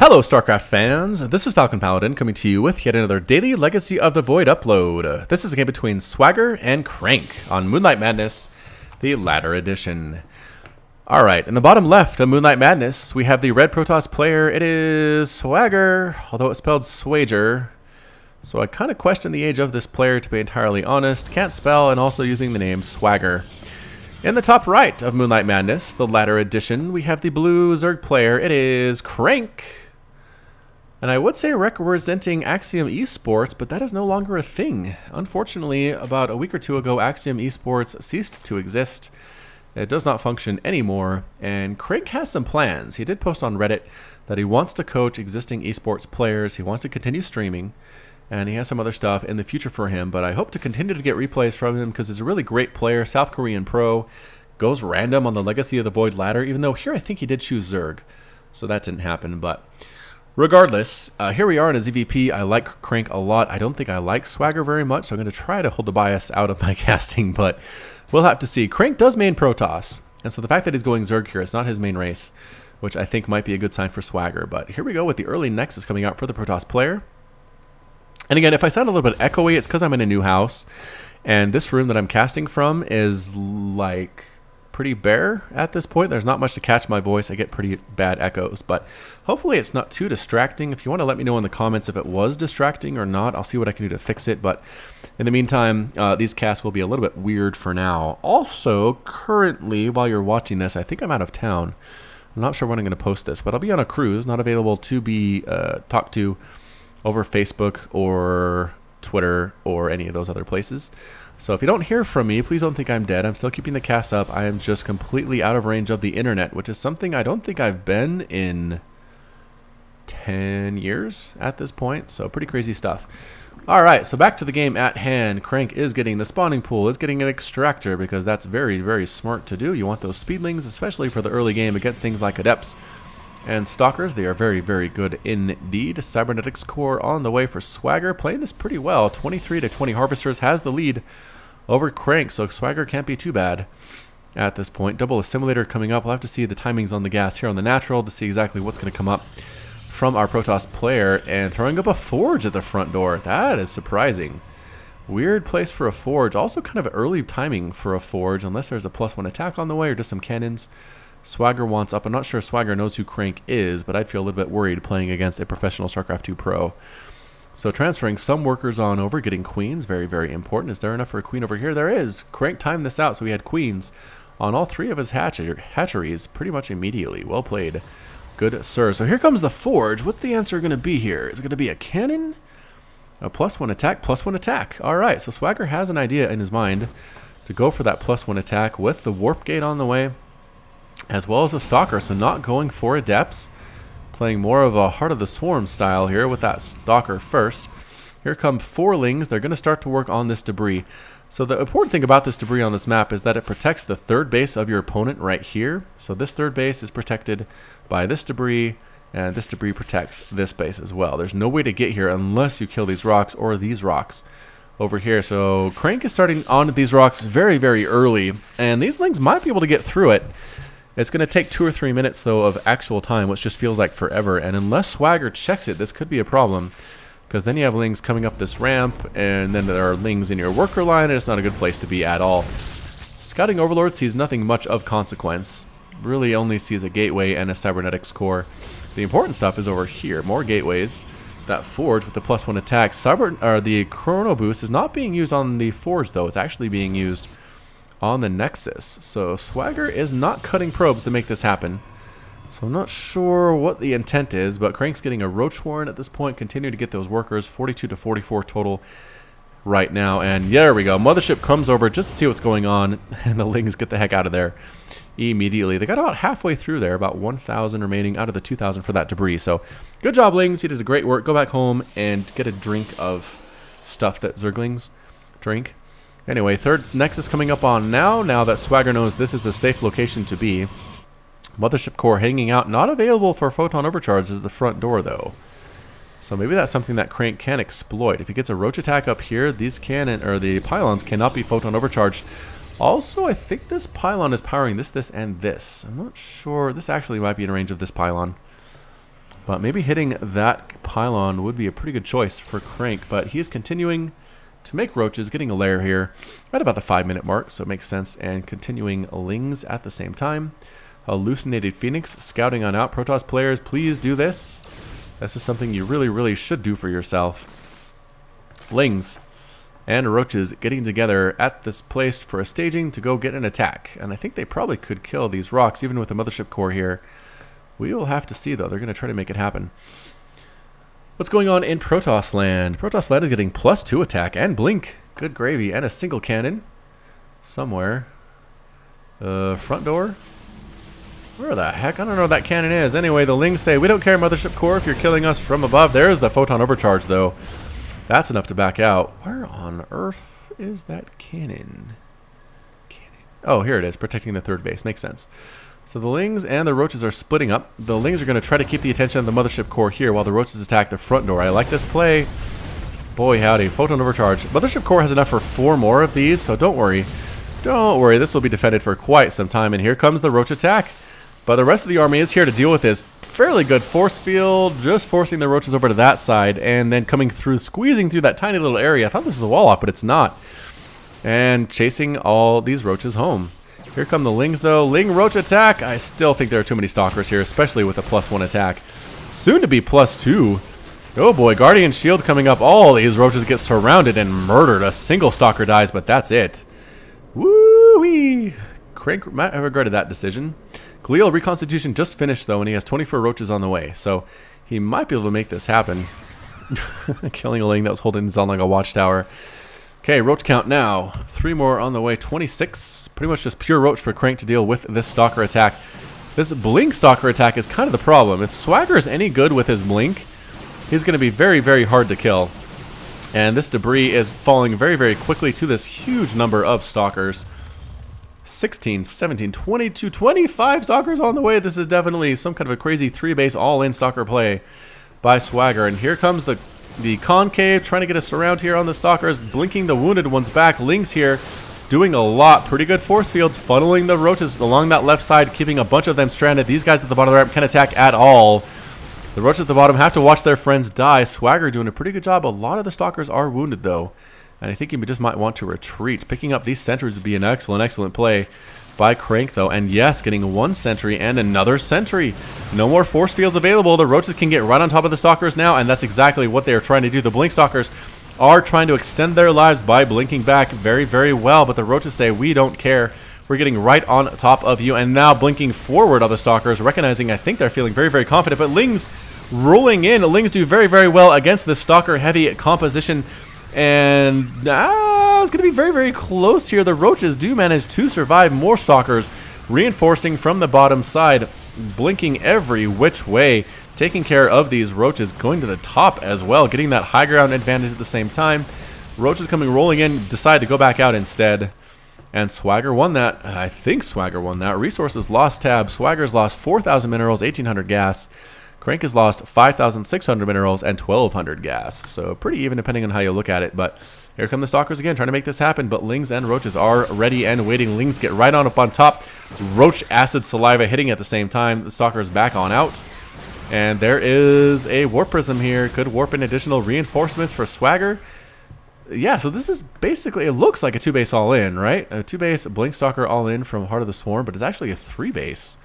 Hello Starcraft fans, this is FalconPaladin coming to you with yet another daily Legacy of the Void upload. This is a game between Swagger and CranK on Moonlight Madness, the latter edition. Alright, in the bottom left of Moonlight Madness, we have the red Protoss player. It is Swagger, although it's spelled Swager. So I kind of question the age of this player, to be entirely honest. Can't spell, and also using the name Swagger. In the top right of Moonlight Madness, the latter edition, we have the blue Zerg player. It is CranK. And I would say representing Axiom Esports, but that is no longer a thing. Unfortunately, about a week or two ago, Axiom Esports ceased to exist. It does not function anymore, and CranK has some plans. He did post on Reddit that he wants to coach existing esports players, he wants to continue streaming, and he has some other stuff in the future for him, but I hope to continue to get replays from him because he's a really great player, South Korean pro, goes random on the Legacy of the Void ladder, even though here I think he did choose Zerg, so that didn't happen, but regardless, here we are in a ZVP. I like CranK a lot. I don't think I like Swagger very much, so I'm going to try to hold the bias out of my casting, but we'll have to see. CranK does main Protoss, and so the fact that he's going Zerg here, it's not his main race, which I think might be a good sign for Swagger. But here we go with the early Nexus coming out for the Protoss player. And again, if I sound a little bit echoey, it's because I'm in a new house, and this room that I'm casting from is like pretty bare at this point. There's not much to catch my voice. I get pretty bad echoes, but hopefully it's not too distracting. If you want to let me know in the comments if it was distracting or not, I'll see what I can do to fix it. But in the meantime, these casts will be a little bit weird for now. Also, currently, while you're watching this, I think I'm out of town. I'm not sure when I'm going to post this, but I'll be on a cruise, not available to be talked to over Facebook or Twitter or any of those other places. So if you don't hear from me, please don't think I'm dead. I'm still keeping the cast up. I am just completely out of range of the internet, which is something I don't think I've been in 10 years at this point. So pretty crazy stuff. All right, so back to the game at hand. CranK is getting the spawning pool, is getting an extractor because that's very, very smart to do. You want those speedlings, especially for the early game against things like Adepts and Stalkers. They are very, very good indeed. Cybernetics core on the way for Swagger, playing this pretty well. 23 to 20 Harvesters has the lead over CranK, so Swagger can't be too bad at this point. Double Assimilator coming up. We'll have to see the timings on the gas here on the natural to see exactly what's going to come up from our Protoss player, and throwing up a Forge at the front door. That is surprising. Weird place for a Forge. Also kind of early timing for a Forge, unless there's a +1 attack on the way or just some cannons. Swagger wants up. I'm not sure Swagger knows who CranK is, but I'd feel a little bit worried playing against a professional StarCraft 2 pro. So transferring some workers on over, getting queens, very, very important. Is there enough for a queen over here? There is. CranK timed this out, so he had queens on all three of his hatcheries pretty much immediately. Well played. Good sir. So here comes the Forge. What's the answer going to be here? Is it going to be a cannon? A +1 attack, +1 attack. All right, so Swagger has an idea in his mind to go for that +1 attack with the Warp Gate on the way, as well as a Stalker, so not going for Adepts. Playing more of a Heart of the Swarm style here with that Stalker first. Here come Forlings. They're going to start to work on this debris. So the important thing about this debris on this map is that it protects the third base of your opponent right here. So this third base is protected by this debris, and this debris protects this base as well. There's no way to get here unless you kill these rocks or these rocks over here. So CranK is starting on these rocks very, very early, and these Lings might be able to get through it. It's going to take 2 or 3 minutes, though, of actual time, which just feels like forever. And unless Swagger checks it, this could be a problem, because then you have Lings coming up this ramp, and then there are Lings in your worker line, and it's not a good place to be at all. Scouting Overlord sees nothing much of consequence. Really only sees a gateway and a Cybernetics core. The important stuff is over here. More gateways. That Forge with the +1 attack. The Chrono Boost is not being used on the Forge, though. It's actually being used on the Nexus. So Swagger is not cutting probes to make this happen. So I'm not sure what the intent is, but CranK's getting a Roach Warren at this point. Continue to get those workers. 42 to 44 total right now. And yeah, there we go. Mothership comes over just to see what's going on, and the Lings get the heck out of there immediately. They got about halfway through there, about 1,000 remaining out of the 2,000 for that debris. So good job, Lings. You did a great work. Go back home and get a drink of stuff that Zerglings drink. Anyway, third Nexus coming up on now that Swagger knows this is a safe location to be. Mothership core hanging out, not available for photon overcharge at the front door, though. So maybe that's something that CranK can exploit. If he gets a roach attack up here, these the pylons cannot be photon overcharged. Also, I think this pylon is powering this, and this. I'm not sure. This actually might be in range of this pylon. But maybe hitting that pylon would be a pretty good choice for CranK. But he is continuing to make roaches, getting a lair here at about the 5-minute mark, so it makes sense. And continuing lings at the same time. Hallucinated Phoenix scouting on out. Protoss players, please do this. This is something you really, really should do for yourself. Lings and roaches getting together at this place for a staging to go get an attack. And I think they probably could kill these rocks, even with the mothership core here. We will have to see, though. They're going to try to make it happen. What's going on in Protoss land? Protoss land is getting +2 attack and blink. Good gravy. And a single cannon somewhere. Front door. Where the heck? I don't know what that cannon is. Anyway, the Lings say, we don't care, mothership core, if you're killing us from above. There's the photon overcharge, though. That's enough to back out. Where on earth is that cannon? Oh, here it is, protecting the third base. Makes sense. So the Lings and the roaches are splitting up. The Lings are going to try to keep the attention of the mothership core here while the roaches attack the front door. I like this play. Boy, howdy. Photon overcharge. Mothership core has enough for 4 more of these, so don't worry. Don't worry. This will be defended for quite some time. And here comes the roach attack. But the rest of the army is here to deal with this fairly good force field, just forcing the roaches over to that side, and then coming through, squeezing through that tiny little area. I thought this was a wall off, but it's not. And chasing all these roaches home. Here come the Lings, though. Ling roach attack. I still think there are too many stalkers here, especially with a +1 attack. Soon to be +2. Oh boy, Guardian Shield coming up. All these roaches get surrounded and murdered. A single stalker dies, but that's it. Woo-wee. CranK might have regretted that decision. Glial Reconstitution just finished, though, and he has 24 roaches on the way, so he might be able to make this happen. Killing a Ling that was holding his own like a watchtower. Okay, roach count now. 3 more on the way. 26. Pretty much just pure roach for CranK to deal with this stalker attack. This blink stalker attack is kind of the problem. If Swagger is any good with his blink, he's going to be very, very hard to kill. And this debris is falling very, very quickly to this huge number of stalkers. 16, 17, 22, 25 stalkers on the way. This is definitely some kind of a crazy 3-base all-in stalker play by Swagger. And here comes the concave trying to get us around here on the stalkers, blinking the wounded ones back. Lings here doing a lot. Pretty good force fields, funneling the roaches along that left side, keeping a bunch of them stranded. These guys at the bottom of the ramp can't attack at all. The roaches at the bottom have to watch their friends die. Swagger doing a pretty good job. A lot of the stalkers are wounded, though. And I think he just might want to retreat. Picking up these sentries would be an excellent, excellent play by CranK, though. And yes, getting 1 sentry and another sentry. No more force fields available. The roaches can get right on top of the stalkers now, and that's exactly what they are trying to do. The blink stalkers are trying to extend their lives by blinking back very, very well. But the roaches say, we don't care. We're getting right on top of you. And now blinking forward on the stalkers, recognizing I think they're feeling very, very confident. But Lings rolling in. Lings do very, very well against this stalker-heavy composition. And it's going to be very, very close here. The roaches do manage to survive. More stalkers reinforcing from the bottom side, blinking every which way, taking care of these roaches, going to the top as well, getting that high ground advantage at the same time. Roaches coming rolling in, decide to go back out instead. And Swagger won that. I think Swagger won that. Resources lost tab. Swagger's lost 4,000 minerals, 1,800 gas. CranK has lost 5,600 minerals and 1,200 gas. So pretty even depending on how you look at it. But here come the stalkers again, trying to make this happen. But Lings and roaches are ready and waiting. Lings get right on up on top. Roach acid saliva hitting at the same time. The stalkers back on out. And there is a warp prism here. Could warp in additional reinforcements for Swagger. Yeah, so this is basically, it looks like a 2-base all-in, right? A 2-base blink stalker all-in from Heart of the Swarm, but it's actually a 3-base.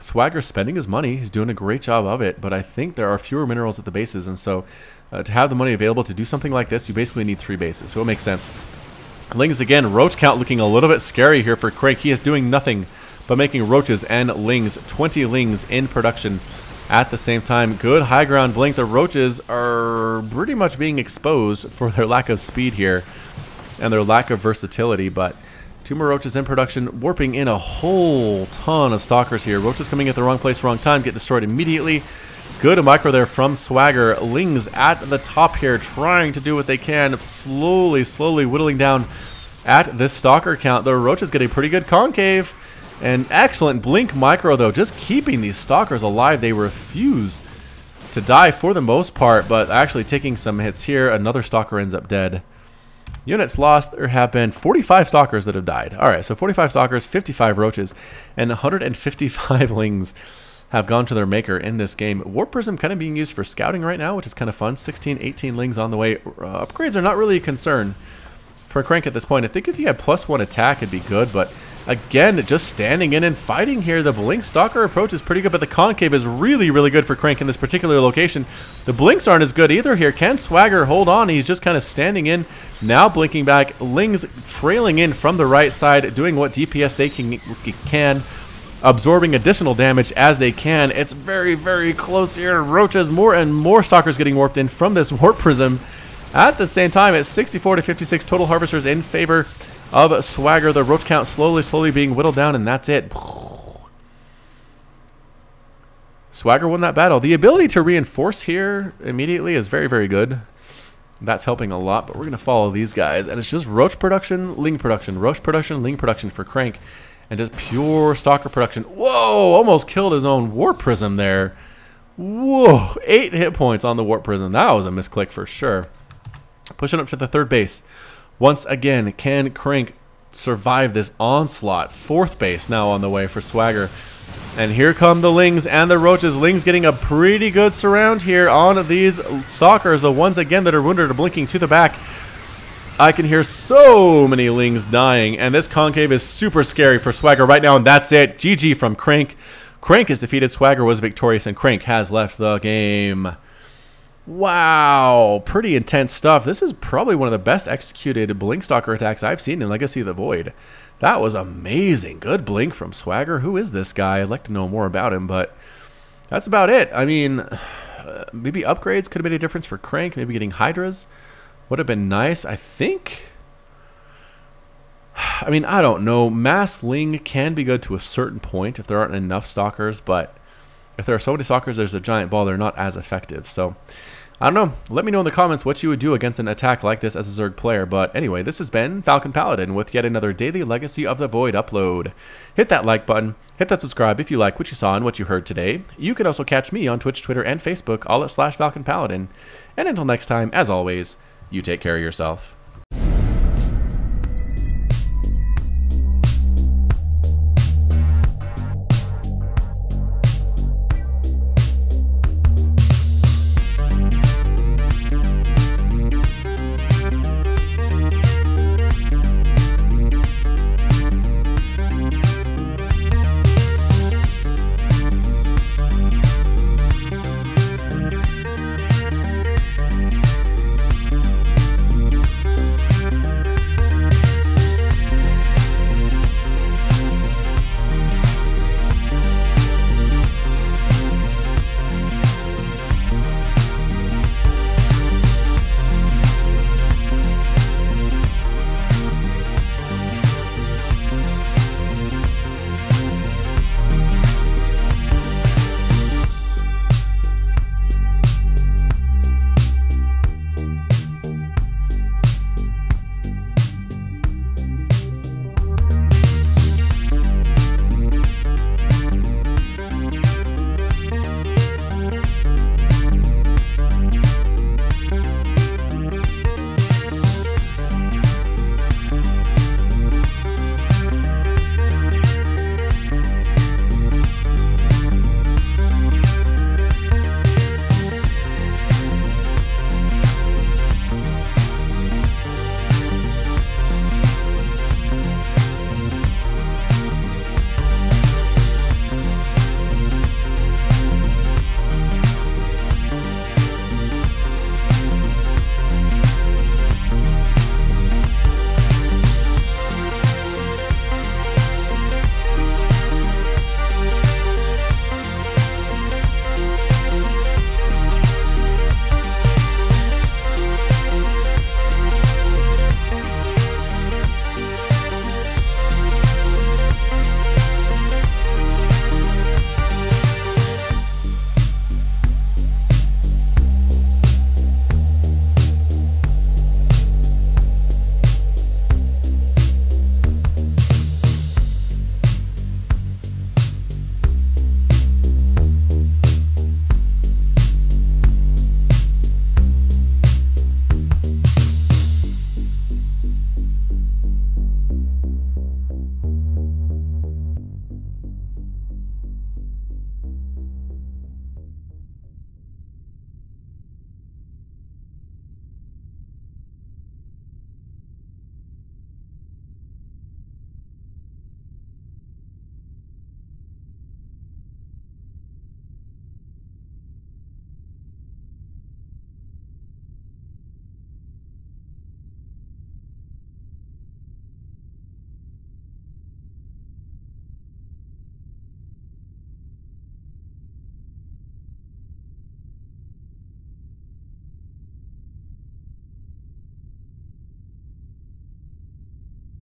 Swagger's spending his money. He's doing a great job of it, but I think there are fewer minerals at the bases, and so to have the money available to do something like this, you basically need 3 bases, so it makes sense. Lings again, roach count looking a little bit scary here for CranK. He is doing nothing but making roaches and Lings, 20 Lings in production at the same time. Good high ground blink. The roaches are pretty much being exposed for their lack of speed here and their lack of versatility, but 2 more roaches in production, warping in a whole ton of stalkers here. Roaches coming at the wrong place, wrong time, get destroyed immediately. Good micro there from Swagger. Lings at the top here, trying to do what they can, slowly, slowly whittling down at this stalker count. The roaches get a pretty good concave. An excellent blink micro, though, just keeping these stalkers alive. They refuse to die for the most part, but actually taking some hits here. Another stalker ends up dead. Units lost, there have been 45 stalkers that have died. Alright, so 45 stalkers, 55 roaches, and 155 Lings. have gone to their maker in this game. Warp Prism kind of being used for scouting right now, which is kind of fun. 16, 18 lings on the way. Upgrades are not really a concern for CranK at this point. I think if you had +1 attack, it'd be good, but again, just standing in and fighting here. The Blink Stalker approach is pretty good, but the Concave is really, really good for CranK in this particular location. The Blinks aren't as good either here. Can Swagger hold on? He's just kind of standing in, now blinking back. Lings trailing in from the right side, doing what DPS they can, absorbing additional damage as they can. It's very, very close here. Roaches, more and more Stalkers getting warped in from this Warp Prism. At the same time, it's 64 to 56 total Harvesters in favor of Swagger. The Roach count slowly being whittled down, and that's it. Swagger won that battle. The ability to reinforce here immediately is very, very good. That's helping a lot, but we're going to follow these guys, and it's just Roach production, Ling production, Roach production, Ling production for CranK, and just pure Stalker production. Whoa, almost killed his own Warp Prism there. Whoa, 8 hit points on the Warp Prism. That was a misclick for sure. Pushing up to the third base. Once again, can CranK survive this onslaught? Fourth base now on the way for Swagger. And here come the Lings and the Roaches. Lings getting a pretty good surround here on these Stalkers. The ones, again, that are wounded are blinking to the back. I can hear so many Lings dying. And this Concave is super scary for Swagger right now. And that's it. GG from CranK. CranK is defeated. Swagger was victorious. And CranK has left the game. Wow, pretty intense stuff. This is probably one of the best executed Blink Stalker attacks I've seen in Legacy of the Void. That was amazing. Good blink from Swagger. Who is this guy? I'd like to know more about him, but that's about it. I mean, maybe upgrades could have made a difference for CranK. Maybe getting Hydras would have been nice. I think, I mean, I don't know. Mass Ling can be good to a certain point if there aren't enough Stalkers, but if there are so many Stalkers, there's a giant ball, they're not as effective. So, I don't know. Let me know in the comments what you would do against an attack like this as a Zerg player. But anyway, this has been FalconPaladin with yet another daily Legacy of the Void upload. Hit that like button. Hit that subscribe if you like what you saw and what you heard today. You can also catch me on Twitch, Twitter, and Facebook, all at /FalconPaladin. And until next time, as always, you take care of yourself.